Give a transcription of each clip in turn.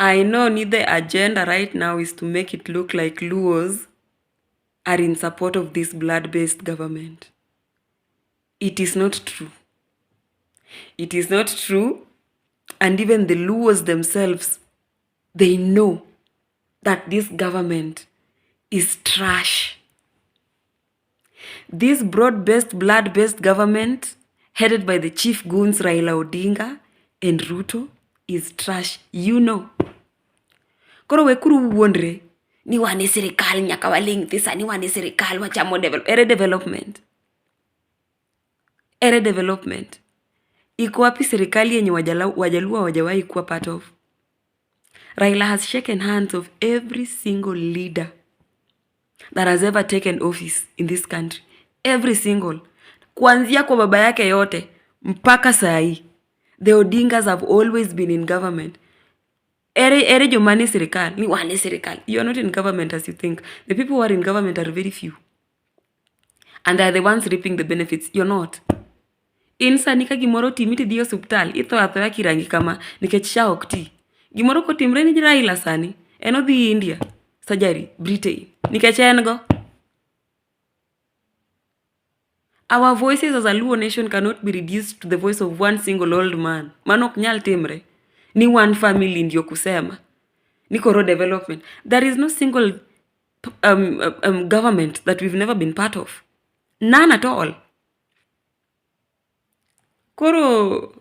I know the agenda right now is to make it look like Luos are in support of this blood-based government. It is not true. It is not true. And even the Luos themselves, they know that this government is trash. This broad-based, blood-based government, headed by the chief goons Raila Odinga and Ruto, is trash. You know. Koro wekuru wondre, ni wane serikali nyaka waling thisa, ni wane serikali wachamo development. Ere development. Iko wapi serikali yenye wajalua wajawahi kuwa part of? Raila has shaken hands of every single leader that has ever taken office in this country. Every single. Kuanzia kwa baba yake yote, mpaka sahi. The Odingas have always been in government. Ere jomani serikali, ni wane serikali. You are not in government as you think. The people who are in government are very few. And they are the ones reaping the benefits. You're not. Insa nika gimoro timiti dio hospital, ito athoya kirangi kama nikechisha okti. Gimoro ko timre ni Raila sani, eno dhi India, surgery, Britain. Nikechengo. Our voices as a Luo nation cannot be reduced to the voice of one single old man. Manok nyal timre. Ni one family ndio kusema. Ni koro development. There is no single government that we've never been part of. None at all. Koro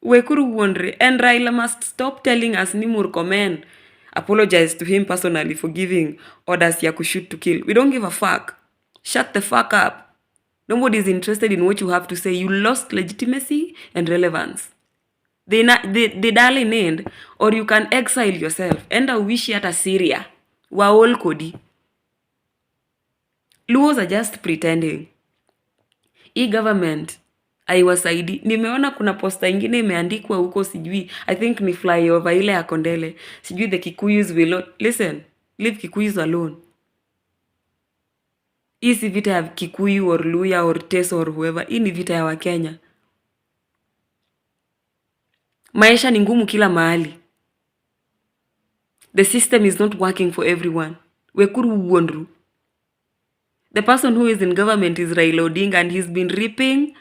wekuru wondre, and Raila must stop telling us ni Murkomen. Apologize to him personally for giving orders ya shoot to kill. We don't give a fuck. Shut the fuck up. Nobody is interested in what you have to say. You lost legitimacy and relevance. They darling end, or you can exile yourself. Enda uishi hata Syria. Waol kodi. Luos are just pretending. E-government aiwasaidi. Nimeona kuna posta ingine imeandikwa huko sijui. I think ni flyover ile ya Kondele. Sijui the Kikuyus will not. Listen, leave Kikuyus alone. Hii si vita ya Kikuyu or Luya or Teso or whoever. Hii ni vita ya Wakenya. Maisha ni ngumu kila mahali. The system is not working for everyone. Wekuru uwondru. The person who is in government is Raila Odinga, and he's been reaping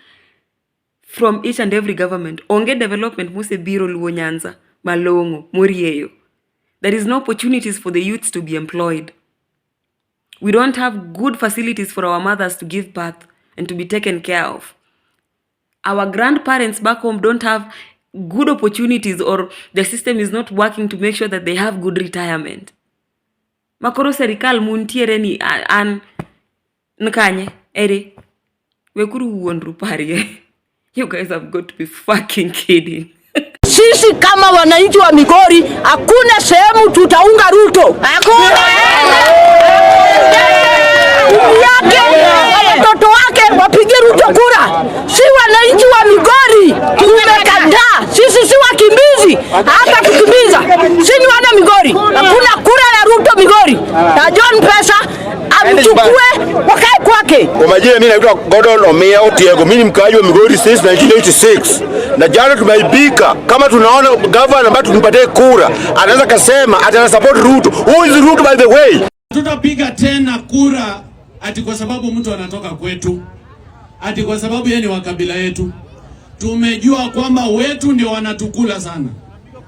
from each and every government. Onge development muse biro Luo Nyanza, Malongo, Murieyo. There is no opportunities for the youths to be employed. We don't have good facilities for our mothers to give birth and to be taken care of. Our grandparents back home don't have good opportunities, or the system is not working to make sure that they have good retirement. Makoro serikal muntiere ni an nkanye ere wekuru uondru parie. You guys have got to be fucking kidding. Sisi kama wananchi wa Migori hakuna sehemu tutaunga Ruto. Hakuna. Watoto wake wapige Ruto kura. Si wananchi wa Migori tumekataa. Sisi si wakimbizi. Hata tukimbiza. Si ni wana Migori. Hakuna kura ya Ruto Migori. Na John Pesa amchukue wakae kwake. Kwa majina mimi naitwa Gordon Omia Otiego. Mimi ni mkaaji wa Migori since 1986. Na jana tumeibika kama tunaona governor ambaye tumpatie kura anaweza kusema atana support Ruto. Who is Ruto by the way? Tutapiga tena kura ati kwa sababu mtu anatoka kwetu, ati kwa sababu yeye ni wa kabila yetu. Tumejua kwamba wetu ndio wanatukula sana.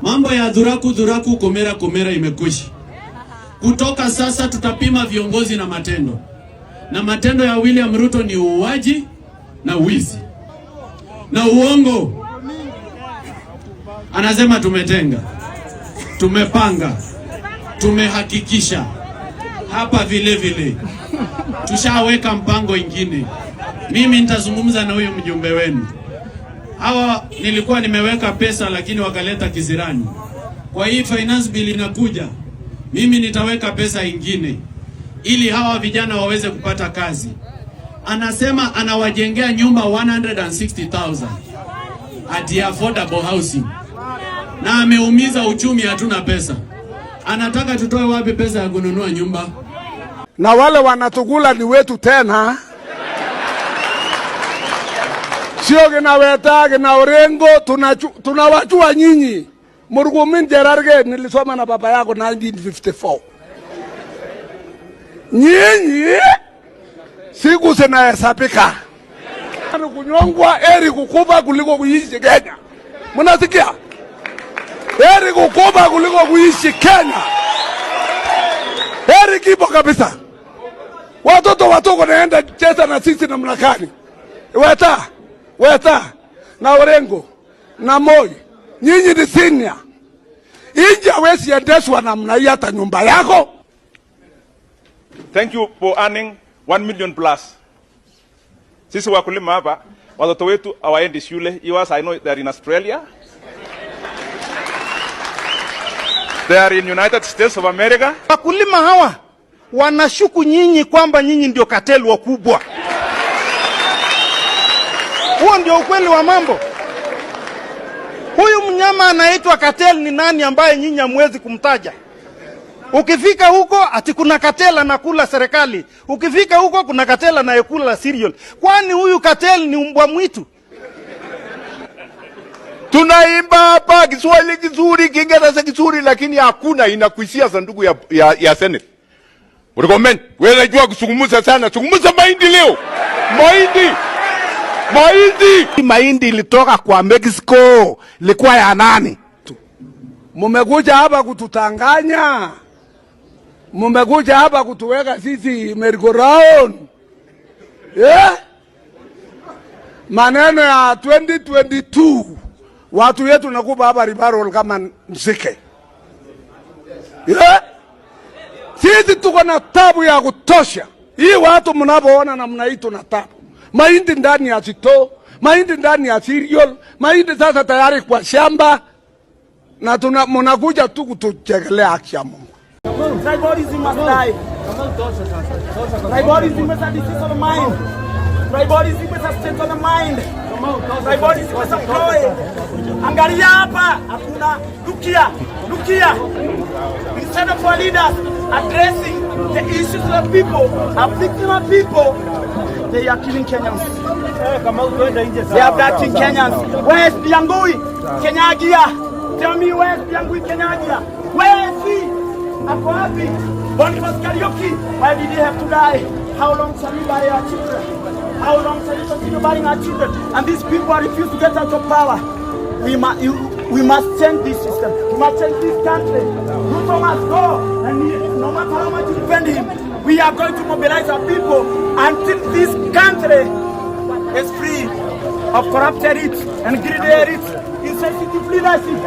Mambo ya dhuraku komera imekwisha. Kutoka sasa tutapima viongozi na matendo. Na matendo ya William Ruto ni uuaji na wizi na uongo. Anasema tumetenga, tumepanga, tumehakikisha. Hapa vile tushaweka mpango ingine. Mimi nitazungumza na huyo mjumbe wenu. Hawa nilikuwa nimeweka pesa lakini wakaleta kisirani. Kwa hii finance bill inakuja, mimi nitaweka pesa ingine ili hawa vijana waweze kupata kazi. Anasema anawajengea nyumba 160,000 at affordable housing. Na ameumiza uchumi, hatuna pesa. Anataka tutoe wapi pesa ya kununua nyumba? Na wale wanatugula ni wetu tena. Sio gina weta, gina Orengo, tunawachua nyinyi. Murkomen Jerarge nilisoma na baba yako 1954. Nyinyi siku zinahesabika. Kunyongwa heri kukufa kuliko kuishi Kenya. Mnasikia? Heri kukufa kuliko kuishi Kenya. Heri kipo kabisa. Watoto watoko naenda cheza na sisi namna gani? Weta na Orengo na Moi. Nyinyi ni senior. Inji hawezi endeshwa namna hii hata nyumba yako. Thank you for earning 1 million plus. Sisi wakulima hapa, watoto wetu hawaendi shule. Yours, I know they are in Australia. They are in United States of America. Wakulima hawa wanashuku nyinyi kwamba nyinyi ndio kateli wakubwa. Huo ndio ukweli wa mambo. Huyu mnyama anaitwa kateli ni nani ambaye nyinyi hamwezi kumtaja? Ukifika huko ati kuna katela anakula serikali. Ukifika huko kuna katela anayekula cereal. Kwani huyu kateli ni mbwa mwitu? Tunaimba hapa Kiswahili kizuri, Kiingereza kizuri, lakini hakuna inakuishia sanduku ya Senate. Recommend, wewe unajua kusungumuza sana. Sungumuza mahindi leo. Mahindi ilitoka kwa Mexico. Ilikuwa ya nani? Mumekuja hapa kututanganya. Mumekuja hapa kutuweka sisi merry-go-round. Maneno ya 2022 watu wetu nakupa hapa ribarol kama msike. Sisi tuko na tabu ya kutosha. Hii watu mnapoona namna hii tuna tabu. Mahindi ndani ya sito, mahindi ndani ya cereal, mahindi sasa tayari kwa shamba na mnakuja tu kutuchekelea haki ya Mungu. Tribalism must die. Tribalism is a disease of the mind. Tribalism is a state of the mind. Tribalism is a ploy. Angalia hapa, hakuna look here. Instead of our leaders addressing the issues of the people, afflicting our people, they are killing Kenyans. They are abducting Kenyans. Where is Biangui? Kenyagia. Tell me where is Biangui Kenyagia? Where is he? Ako happy. Boniface Karaoke. Why did he have to die? How long shall we bury our children? How long shall we continue burying our children? And these people are refused to get out of power. We must change this system. We must change this country. Ruto must go. And no matter how much you defend him, we are going to mobilize our people until this country is free of corrupted rich and greedy rich, insensitive leadership.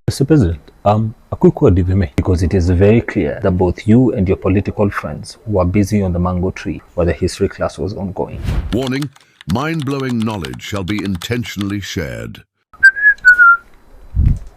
Mr. President, a quick word if you may, because it is very clear that both you and your political friends were busy on the mango tree while the history class was ongoing. Warning, mind-blowing knowledge shall be intentionally shared.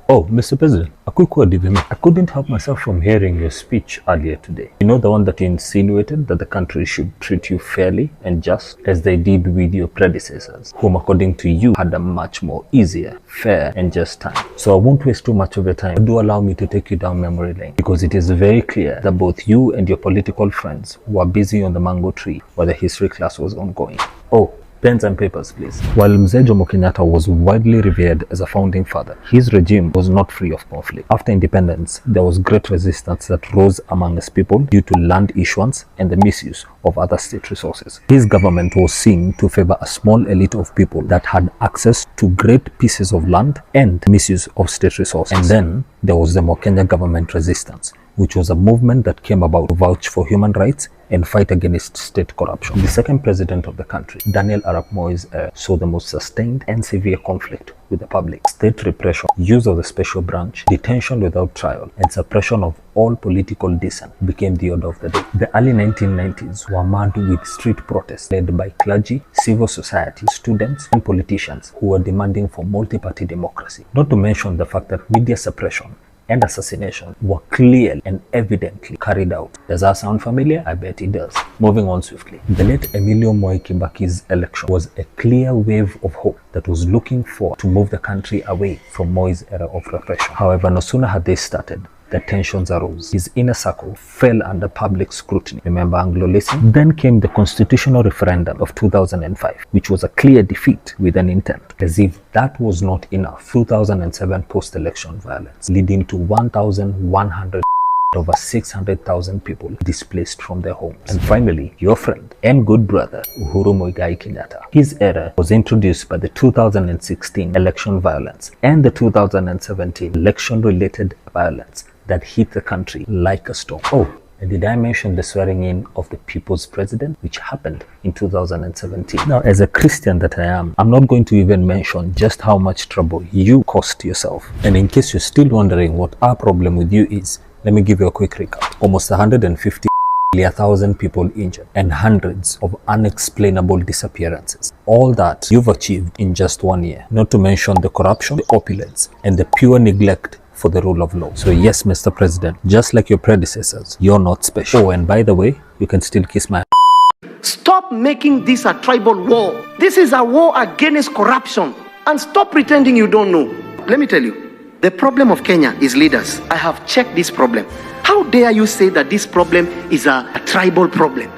Oh, Mr. President, a quick word if you may. I couldn't help myself from hearing your speech earlier today. You know, the one that insinuated that the country should treat you fairly and just as they did with your predecessors, whom according to you had a much more easier, fair and just time. So I won't waste too much of your time. Do allow me to take you down memory lane, because it is very clear that both you and your political friends were busy on the mango tree while the history class was ongoing. Oh, pens and papers, please. While Mzee Jomo Kenyatta was widely revered as a founding father, his regime was not free of conflict. After independence, there was great resistance that rose among his people due to land issuance and the misuse of other state resources. His government was seen to favor a small elite of people that had access to great pieces of land and misuse of state resources. And then there was the Kenya government resistance, which was a movement that came about to vouch for human rights and fight against state corruption. The second president of the country, Daniel Arap Moi's saw the most sustained and severe conflict with the public. State repression, use of the special branch, detention without trial, and suppression of all political dissent became the order of the day. The early 1990s were marred with street protests led by clergy, civil society, students, and politicians who were demanding for multi-party democracy. Not to mention the fact that media suppression and assassination were clearly and evidently carried out. Does that sound familiar? I bet it does. Moving on swiftly. The late Emilio Moi Kibaki's election was a clear wave of hope that was looking for to move the country away from Moi's era of repression. However, no sooner had they started that tensions arose. His inner circle fell under public scrutiny. Remember Anglo-Listen? Then came the constitutional referendum of 2005, which was a clear defeat with an intent. As if that was not enough, 2007 post-election violence, leading to 1,100 over 600,000 people displaced from their homes. And finally, your friend and good brother, Uhuru Muigai Kenyatta. His era was introduced by the 2016 election violence and the 2017 election-related violence that hit the country like a storm. Oh, and did I mention the swearing in of the people's president, which happened in 2017? Now, as a Christian that I am, I'm not going to even mention just how much trouble you caused yourself. And in case you're still wondering what our problem with you is, let me give you a quick recap. Almost 1,000 people injured and hundreds of unexplainable disappearances. All that you've achieved in just 1 year. Not to mention the corruption, the opulence, and the pure neglect for the rule of law. So yes, Mr. President, just like your predecessors, you're not special. Oh, and by the way, you can still kiss my... Stop making this a tribal war. This is a war against corruption. And stop pretending you don't know. Let me tell you. The problem of Kenya is leaders. I have checked this problem. How dare you say that this problem is a tribal problem?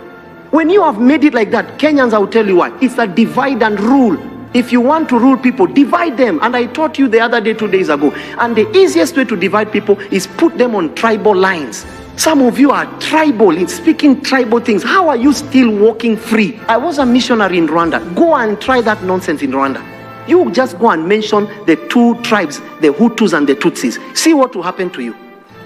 When you have made it like that, Kenyans, I will tell you why. It's a divide and rule. If you want to rule people, divide them. And I taught you the other day, 2 days ago. And the easiest way to divide people is put them on tribal lines. Some of you are tribal, in speaking tribal things. How are you still walking free? I was a missionary in Rwanda. Go and try that nonsense in Rwanda. You just go and mention the two tribes, the Hutus and the Tutsis. See what will happen to you.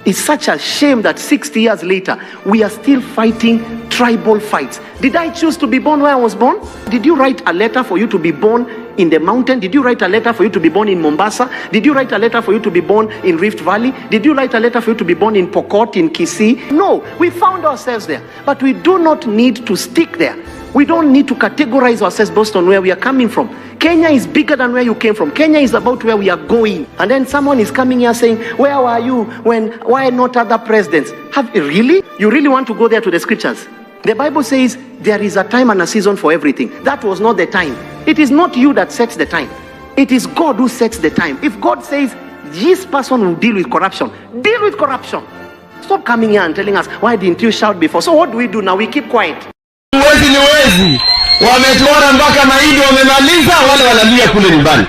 It's such a shame that 60 years later, we are still fighting tribal fights. Did I choose to be born where I was born? Did you write a letter for you to be born in the mountain? Did you write a letter for you to be born in Mombasa? Did you write a letter for you to be born in Rift Valley? Did you write a letter for you to be born in Pokot, in Kisii? No, we found ourselves there. But we do not need to stick there. We don't need to categorize ourselves based on where we are coming from. Kenya is bigger than where you came from. Kenya is about where we are going. And then someone is coming here saying, where were you why not other presidents? Really? You really want to go there to the scriptures? The Bible says there is a time and a season for everything. That was not the time. It is not you that sets the time. It is God who sets the time. If God says this person will deal with corruption, deal with corruption. Stop coming here and telling us, why didn't you shout before? So what do we do now? We keep quiet. Wezi ni wezi. Wametuona mpaka mahindi wamemaliza, wale wanalia kule nyumbani.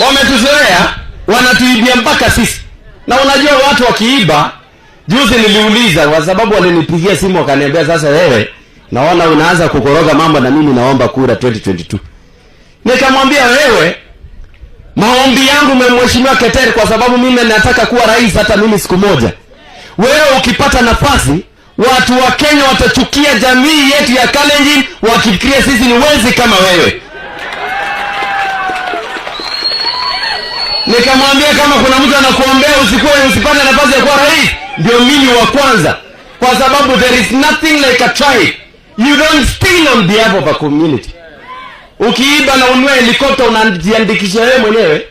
Wametuzoea, wanatuibia mpaka sisi. Na unajua watu wakiiba, juzi niliuliza kwa sababu walinipigia simu wakaniambia, sasa wewe naona unaanza kukoroga mambo na mimi naomba kura 2022. Nikamwambia, wewe maombi yangu memheshimiwa Keter kwa sababu mimi nataka kuwa rais hata mimi siku moja. Wewe ukipata nafasi, watu wa Kenya watachukia jamii yetu ya Kalenjin wakifikiria sisi ni wezi kama wewe. Nikamwambia, kama kuna mtu anakuombea usipate nafasi ya kuwa rais, ndio mimi wa kwanza. Kwa sababu there is nothing like a tribe. You don't steal on behalf of a community. Ukiiba na ununue helikopta unajiandikisha wewe mwenyewe.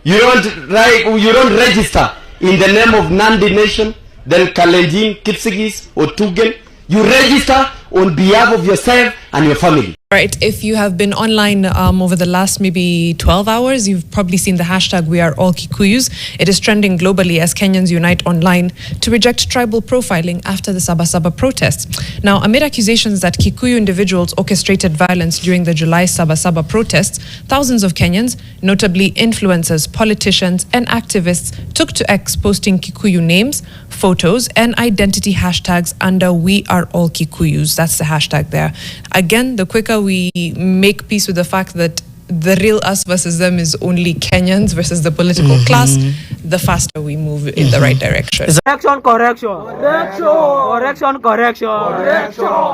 You don't register in the name of Nandi Nation, then Kalenjin, Kipsigis, or Tugen. You register on behalf of yourself and your family. Right. If you have been online over the last maybe 12 hours, you've probably seen the hashtag We Are All Kikuyus. It is trending globally as Kenyans unite online to reject tribal profiling after the Sabasaba protests. Now, amid accusations that Kikuyu individuals orchestrated violence during the July Sabasaba protests, thousands of Kenyans, notably influencers, politicians, and activists, took to X posting Kikuyu names, photos, and identity hashtags under We Are All Kikuyus. That's the hashtag there. Again, the quicker we make peace with the fact that the real us versus them is only Kenyans versus the political class, the faster we move in the right direction. Correction.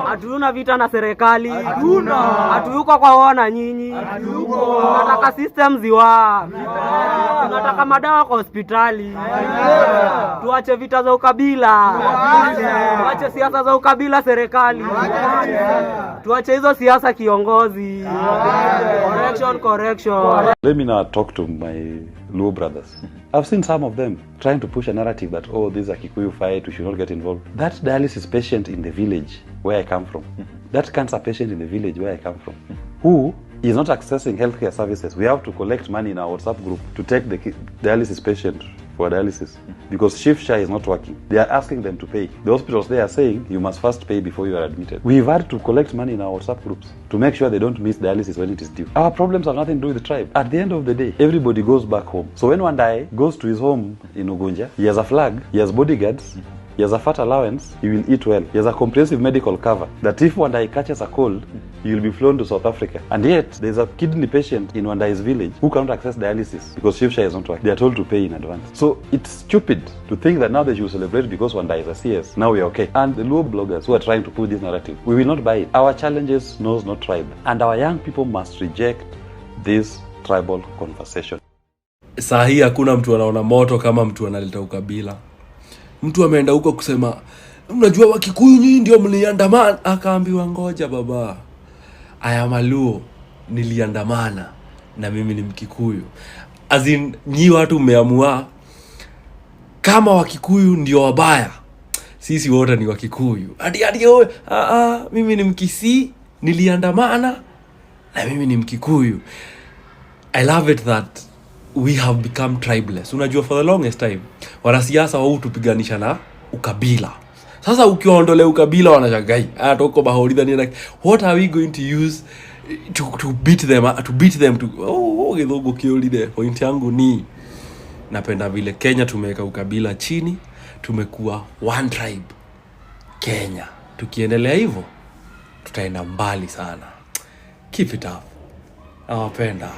Hatuna vita na serikali. Hatuyuko kwa wana nyinyi. Tunataka system ziwa. Tunataka madawa kwa hospitali. Tuache vita za ukabila. Tuache siasa za ukabila serikali. Tuache hizo siasa kiongozi. Correction. Let me now talk to my Luo brothers. I've seen some of them trying to push a narrative that, oh, this is a Kikuyu fight, we should not get involved. That dialysis patient in the village where I come from, that cancer patient in the village where I come from, who is not accessing healthcare services, we have to collect money in our WhatsApp group to take the dialysis patient for dialysis because shift share is not working. They are asking them to pay. The hospitals, they are saying you must first pay before you are admitted. We've had to collect money in our WhatsApp groups to make sure they don't miss dialysis when it is due. Our problems have nothing to do with the tribe. At the end of the day, everybody goes back home. So when one guy goes to his home in Ugunja, he has a flag, he has bodyguards, he has a fat allowance, he will eat well. He has a comprehensive medical cover that if one day catches a cold, he will be flown to South Africa. And yet, there's a kidney patient in Wandai's village who cannot access dialysis because shift share is not working. They are told to pay in advance. So it's stupid to think that now they should celebrate because Wandai is a CS. Now we are okay. And the Luo bloggers who are trying to put this narrative, we will not buy it. Our challenges knows no tribe. And our young people must reject this tribal conversation. Saa hii hakuna mtu anaona moto kama mtu analeta ukabila. Mtu ameenda huko kusema, mnajua Wakikuyu nyinyi ndio mliandamana. Akaambiwa ngoja baba, aya Maluo niliandamana na mimi ni Mkikuyu. As in, nyi watu mmeamua kama Wakikuyu ndio wabaya, sisi wote ni Wakikuyu. Hadi mimi ni Mkisii, niliandamana na mimi ni Mkikuyu. I love it that we have become tribeless. Unajua for the longest time wanasiasa wao tupiganisha na ukabila. Sasa ukiondolea ukabila wanashangai. Toko bahori like what are we going to use to beat them to githogo kioli there. Point yangu ni napenda vile Kenya tumeweka ukabila chini, tumekuwa one tribe Kenya. Tukiendelea hivyo tutaenda mbali sana. Keep it up. Nawapenda.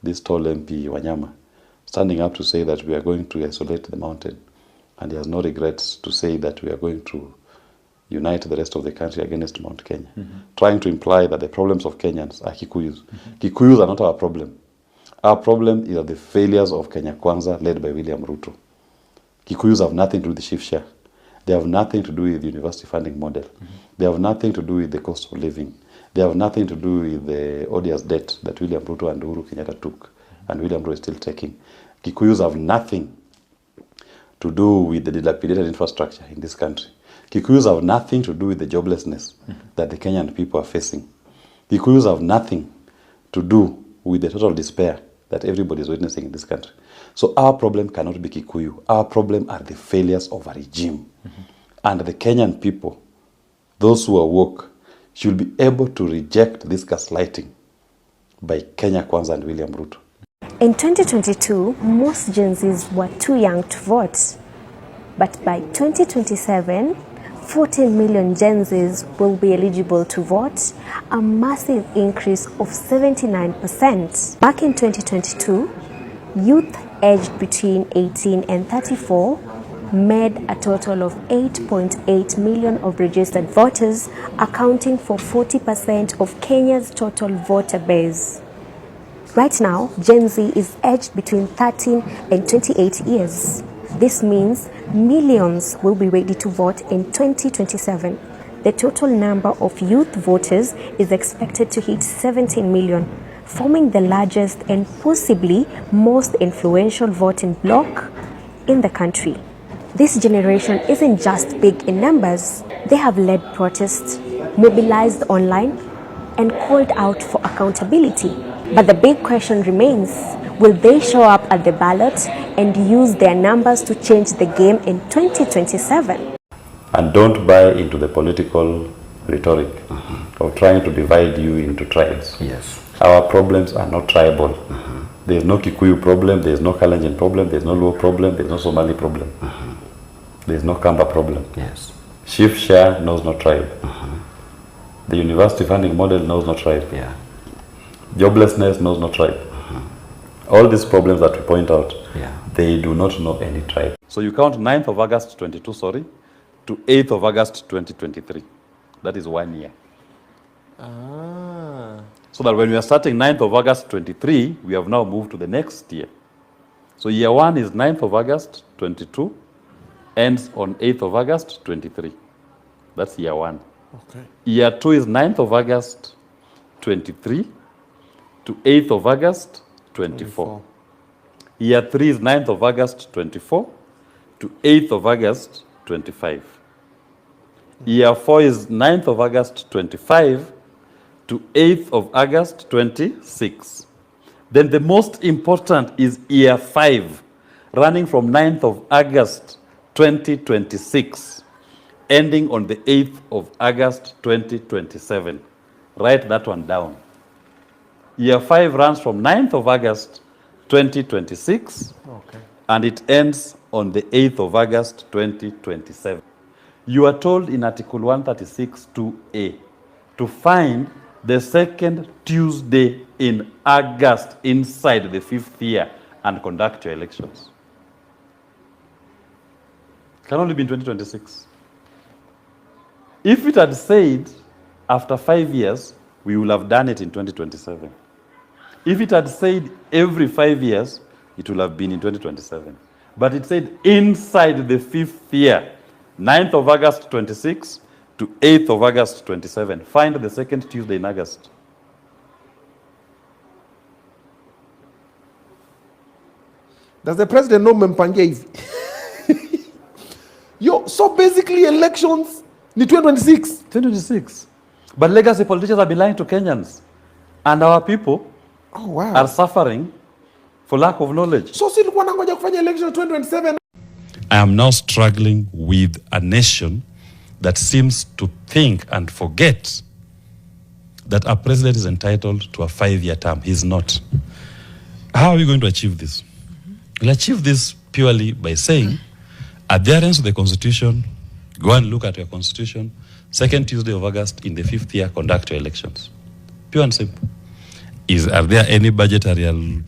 This tall MP Wanyama standing up to say that we are going to isolate the mountain, and he has no regrets to say that we are going to unite the rest of the country against Mount Kenya, trying to imply that the problems of Kenyans are Kikuyus. Kikuyus are not our problem. Our problem is the failures of Kenya Kwanza led by William Ruto. Kikuyus have nothing to do with the shift share. They have nothing to do with the university funding model. They have nothing to do with the cost of living. They have nothing to do with the odious debt that William Ruto and Uhuru Kenyatta took, and William Ruto is still taking. Kikuyus have nothing to do with the dilapidated infrastructure in this country. Kikuyus have nothing to do with the joblessness that the Kenyan people are facing. Kikuyus have nothing to do with the total despair that everybody is witnessing in this country. So our problem cannot be Kikuyu. Our problem are the failures of a regime. And the Kenyan people, those who are woke, should be able to reject this gaslighting by Kenya Kwanza and William Ruto. In 2022, most Gen Zs were too young to vote. But by 2027, 14 million Gen Zs will be eligible to vote, a massive increase of 79%. Back in 2022, youth aged between 18 and 34 made a total of 8.8 million of registered voters, accounting for 40% of Kenya's total voter base. Right now, Gen Z is aged between 13 and 28 years. This means millions will be ready to vote in 2027. The total number of youth voters is expected to hit 17 million, forming the largest and possibly most influential voting bloc in the country. This generation isn't just big in numbers. They have led protests, mobilized online, and called out for accountability. But the big question remains, will they show up at the ballot and use their numbers to change the game in 2027? And don't buy into the political rhetoric of trying to divide you into tribes. Yes. Our problems are not tribal. There is no Kikuyu problem, there is no Kalenjin problem, there is no Luo problem, there is no Somali problem. There is no Kamba problem. Yes. Shift share knows no tribe. The university funding model knows no tribe. Yeah. Joblessness knows no tribe. All these problems that we point out, they do not know any tribe. So you count 9th of August 22, to 8th of August 2023. That is 1 year. So that when we are starting 9th of August 23, we have now moved to the next year. So year 1 is 9th of August 22, ends on 8th of August 23. That's year 1. Okay. Year 2 is 9th of August 23 to 8th of August 24. Year 3 is 9th of August 24 to 8th of August 25. Year 4 is 9th of August 25 to 8th of August 26. Then the most important is year 5, running from 9th of August 2026, ending on the 8th of August 2027. Write that one down. Year 5 runs from 9th of August 2026, and it ends on the 8th of August 2027. You are told in Article 136(2)(a) to find the second Tuesday in August inside the 5th year and conduct your elections. Can only be in 2026. If it had said after 5 years, we will have done it in 2027. If it had said every 5 years, it will have been in 2027. But it said inside the 5th year, 9th of August 26 to 8th of August 27. Find the second Tuesday in August. Does the president know mempangia hivi? Yo, so basically elections ni 2026. 2026. But legacy politicians have been lying to Kenyans. And our people are suffering for lack of knowledge. So si tulikuwa nangoja kufanya election 2027. I am now struggling with a nation that seems to think and forget that a president is entitled to a 5-year term. He's not. How are we going to achieve this? We'll achieve this purely by saying, adherence to the Constitution, go and look at your Constitution, second Tuesday of August in the 5th year, conduct your elections. Pure and simple. Are there any budgetary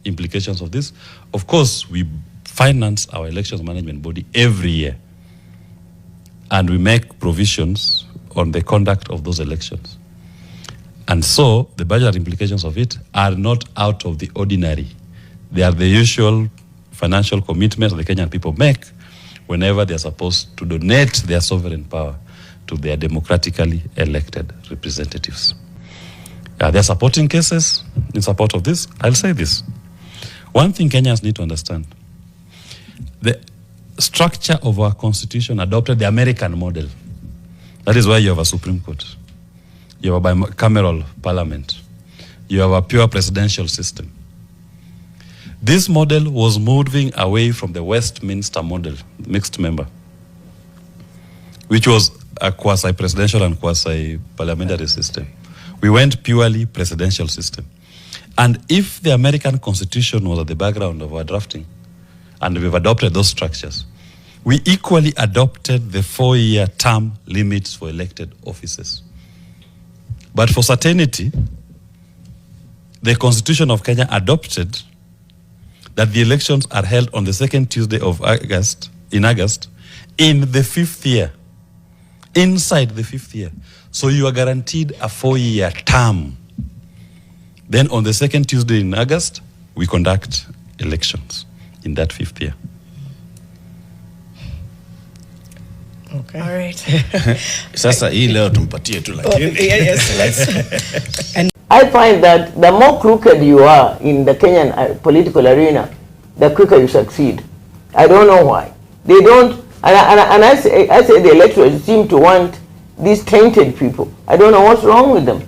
implications of this? Of course, we finance our elections management body every year, and we make provisions on the conduct of those elections. And so the budget implications of it are not out of the ordinary. They are the usual financial commitments the Kenyan people make whenever they are supposed to donate their sovereign power to their democratically elected representatives. There are supporting cases in support of this. I'll say this. One thing Kenyans need to understand: the structure of our constitution adopted the American model. That is why you have a Supreme Court. You have a bicameral parliament. You have a pure presidential system. This model was moving away from the Westminster model, mixed member, which was a quasi-presidential and quasi-parliamentary system. We went purely presidential system. And if the American Constitution was at the background of our drafting, and we've adopted those structures, we equally adopted the 4-year term limits for elected offices. But for certainty, the Constitution of Kenya adopted that the elections are held on the second Tuesday of August, in the 5th year, inside the 5th year. So you are guaranteed a 4-year term. Then on the second Tuesday in August, we conduct elections in that 5th year. Okay. All right. Sasa hii leo tumpatie tu lakini. Yes, let's. And I find that the more crooked you are in the Kenyan political arena, the quicker you succeed. I don't know why. They don't, and I say the electors seem to want these tainted people. I don't know what's wrong with them.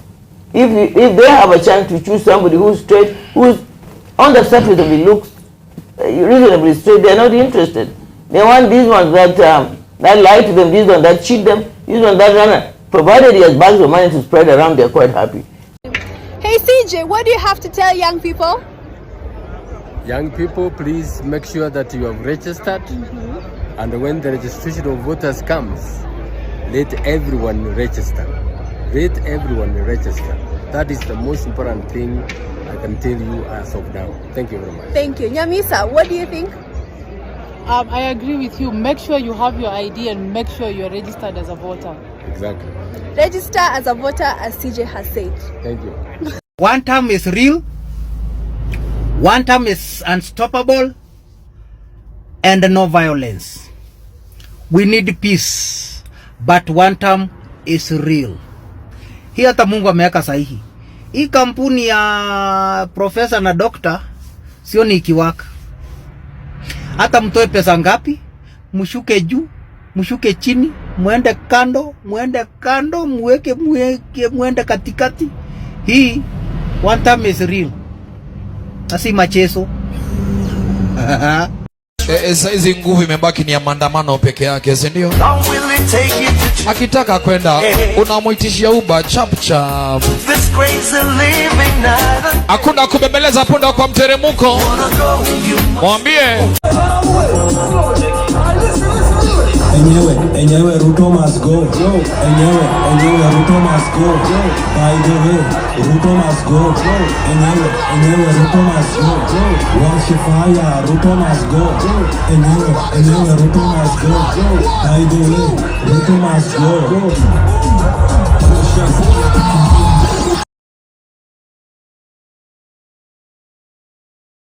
If they have a chance to choose somebody who's straight, who's on the surface of it looks reasonably straight, they're not interested. They want these ones that lie to them, these ones that cheat them, these ones that run. Provided he has bags of money to spread around, they're quite happy. Hey CJ, what do you have to tell young people? Young people, please make sure that you have registered, and when the registration of voters comes, let everyone register. Let everyone register. That is the most important thing I can tell you as of now. Thank you very much. Thank you. Nyamisa, what do you think? I agree with you. Make sure you have your ID and make sure you're registered as a voter. Exactly. Register as a voter, as CJ has said. Thank you. One term is real, one term is unstoppable, and no violence. We need peace, but one term is real. Hii hata Mungu ameweka sahihi. Hii kampuni ya profesa na dokta sio ni ikiwaka. Hata mtoe pesa ngapi, mshuke juu, mshuke chini, muende kando, muende katikati. Hii one term is real. Asi machezo. Hizi nguvu imebaki ni ya maandamano peke yake, si ndio? Akitaka kwenda unamuitishia Uber chap chap. Hakuna kubembeleza punda kwa mteremuko. Mwambie enyewe Ruto must go. Enyewe Ruto must go. By the way, Ruto must go. Enyewe Ruto must go. Wash fire, Ruto must go. Enyewe Ruto must go. By the way, Ruto must go.